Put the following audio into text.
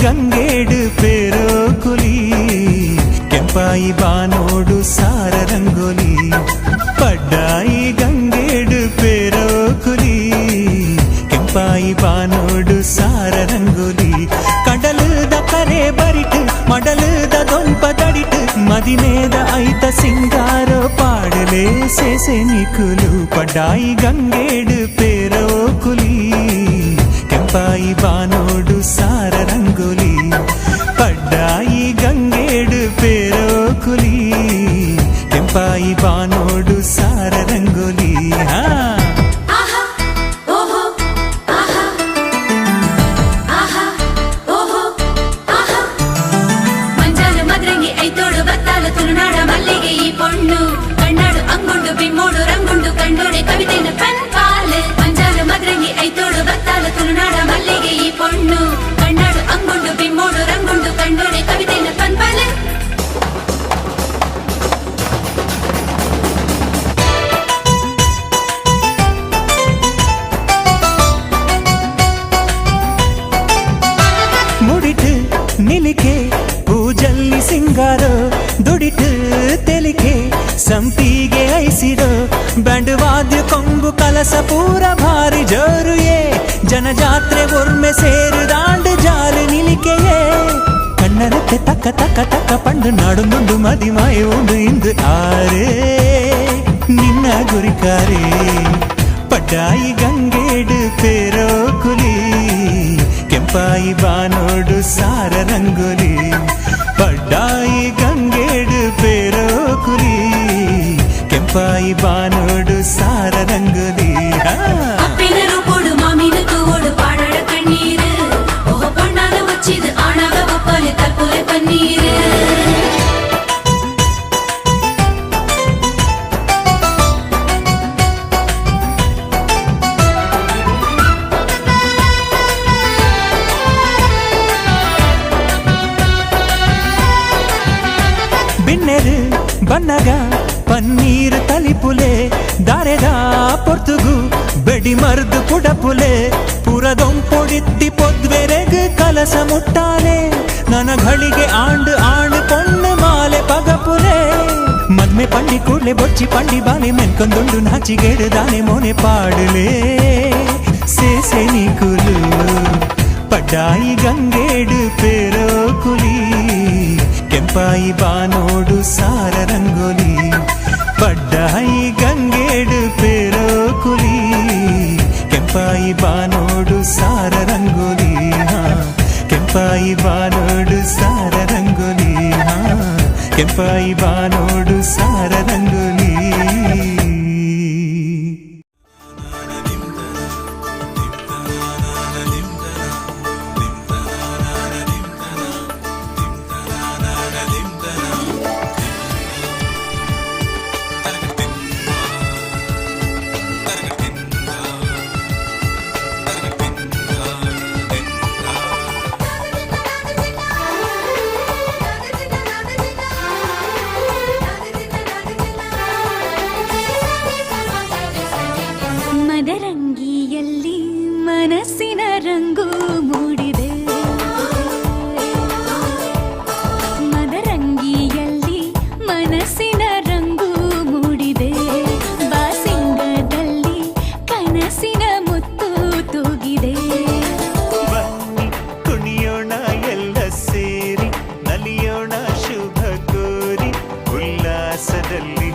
ಗಂಗೇಡು ಪೇರೋ ಕುಲಿ ಕೆಂಪಾಯಿ ಬಾನೋಡು ಸಾರ ರಂಗೋಲಿ ಪಡ್ಡಾಯಿ ಗಂಗೇಡು ಪೇರೋ ಕುಲಿ ಕೆಂಪಾಯಿ ಬಾನೋಡು ಸಾರ ರಂಗೋಲಿ ಕಡಲದ ಕರೆ ಬರಿಟ್ ಮಡಲದ ದೊಂಪ ದಡಿಟ್ ಮದಿನೇದ ಐತ ಸಿಂಗಾರ ಪಾಡಲೇ ಸೇಸೆ ನಿಕುಲು ಪಡ್ಡಾಯಿ ಗಂಗೇಡು ಪೇರೋ ಕುಲಿ ಕೆಂಪಾಯಿ ಬಾನೋಡು ಸಾರ ರಂಗೋಲಿ ಪಡ್ಡಾಯಿ ಗಂಗೇಡು ಪೇರೋ ಕುಲಿ ಕೆಂಪಾಯಿ ಬಾನೋಡು ಸಾರ ರಂಗೋಲಿ ತುಳುನಾಡ ಮಲ್ಲಿಗೆ ಈ ಪೊಣ್ಣು ಕಣ್ಣಾಡು ಅಂಗುಂಡು ಬಿಮ್ಮೋಡು ರಂಗುಂಡು ಕಂಡೋಡೆ ಕವಿತೆನ ಪನ್ಪಾಲೆ ಮಂಜಾಲು ಮದ್ರಂಗಿ ಐತೋಡು ಬತ್ತಾಲ ತುಳುನಾಡ ಮಲ್ಲಿಗೆ ಈ ಪೊಣ್ಣು ಕಣ್ಣಾಡು ಅಂಗುಂಡು ಬಿಮ್ಮೋಡು ರಂಗುಂಡು ಕಂಡೋಡೆ ಕವಿತೆನ ಪನ್ಪಾಲೆ ಮುಡಿಟ್ ನಿಲಿಕೆ ಪೂಜಲ್ಲಿ ಸಿಂಗಾರ ದುಡಿಟ್ ತೆಲಿಕೆ ಸಂಪಿಗೆ ಐಸಿರೋ ಬ್ಯಾಂಡ್ ವಾದ್ಯ ಕೊಂಬು ಕಲಸ ಪೂರ ಭಾರಿ ಜೋರುಯೇ ಜನಜಾತ್ರೆ ಒರ್ಮೆ ಸೇರು ದಾಂಡು ಜಾಲು ನಿಲಿಕೆಯೇ ಕಣ್ಣರಕ್ಕೆ ತಕ್ಕ ತಕ್ಕ ತಕ್ಕ ಪಂಡು ನಾಡು ನುಂಡು ಮದಿ ಮಾಯ ಉಂಡು ಇಂದು ಆರೇ ನಿನ್ನ ಗುರಿಕಾರೇ ಪಡ್ಡಾಯಿ ಗಂಗೇಡು ಪೇರೋ ಕುಲಿ ಕೆಂಪಾಯಿ ಬಾನೋಡು ಸಾರ ರಂಗೋಲಿ ಪಡ್ಡಾಯಿ ಗಂಗೇಡು ಪೇರೋ ಕುಲಿ ಕೆಂಪಾಯಿ ಬಾನೋಡು ಸಾರ ರಂಗೋಲಿ ಅಪ್ಪಿನರು ಕೊಡು ಮಾಮಿನಕು ಓಡು ಪಾಡಾಡ ಕಣ್ಣೀರು ಓಹ ಪಣ್ಣಾದ ಮುಚ್ಚಿದು ಆಣಾಗ ಒಪ್ಪಲೆ ತಪ್ಪುಲೆ ಪನ್ನೀರು ಬಿನ್ನೆರು ಬನ್ನಗ ಪನ್ನೀರ್ ತಲಿಪುಲೆ ದಾರೆದ ಪೊರ್ತುಗು ಬೆಡಿ ಮರ್ದು ಪುಡಪುಲೆ ಪುರದೊಂಪೊಡಿತ್ತಿ ಪೊದ್ವೆರೆಗ್ ಕಲಸ ಮುಟ್ಟಾಲೆ ನನ್ನ ಘಳಿಗೆ ಆಂಡು ಆಂಡು ಪೊಣ್ಣು ಮಾಲೆ ಪಗಪುಲೆ ಮದ್ಮೆ ಪಂಡಿ ಕೂಡ್ಲೆ ಬೊಚ್ಚಿ ಪಂಡಿ ಬಾಲೆ ಮೆನ್ಕೊಂದುಂಡು ನಾಚಿಗೇಡು ದಾನೆ ಮೋನೆ ಪಾಡುಲೆ ಸೇಸೆ ನಿಕುಲು ಪಡ್ಡಾಯಿ ಗಂಗೇಡು ಪೇರೋ ಕುಲಿ ಕೆಂಪಾಯಿ ಬಾನೋಡು ಸಾರ ರಂಗೋಲಿ ಪಡ್ಡಾಯಿ ಗಂಗೇಡು ಪೇರೋ ಕುಲಿ ಕೆಂಪಾಯಿ ಬಾನೋಡು ಸಾರ ರಂಗೋಲಿ ಕೆಂಪಾಯಿ ಬಾನೋಡು ಸಾರ ರಂಗೋಲಿ ಕೆಂಪಾಯಿ ಬಾನೋಡು ಸಾರ ರಂಗೋಲಿ ಮದರಂಗಿಯಲ್ಲಿ ಮನಸ್ಸಿನ ರಂಗು ಮೂಡಿದೆ ಮದರಂಗಿಯಲ್ಲಿ ಮನಸ್ಸಿನ ರಂಗು ಮೂಡಿದೆ ಬಾಸಿಂಗದಲ್ಲಿ ಕನಸಿನ ಮುತ್ತು ತೂಗಿದೆ ಬನ್ನಿ ಕುಣಿಯೋಣ ಎಲ್ಲ ಸೇರಿ ನಲಿಯೋಣ ಶುಭ ಕೋರಿ ಉಲ್ಲಾಸದಲ್ಲಿ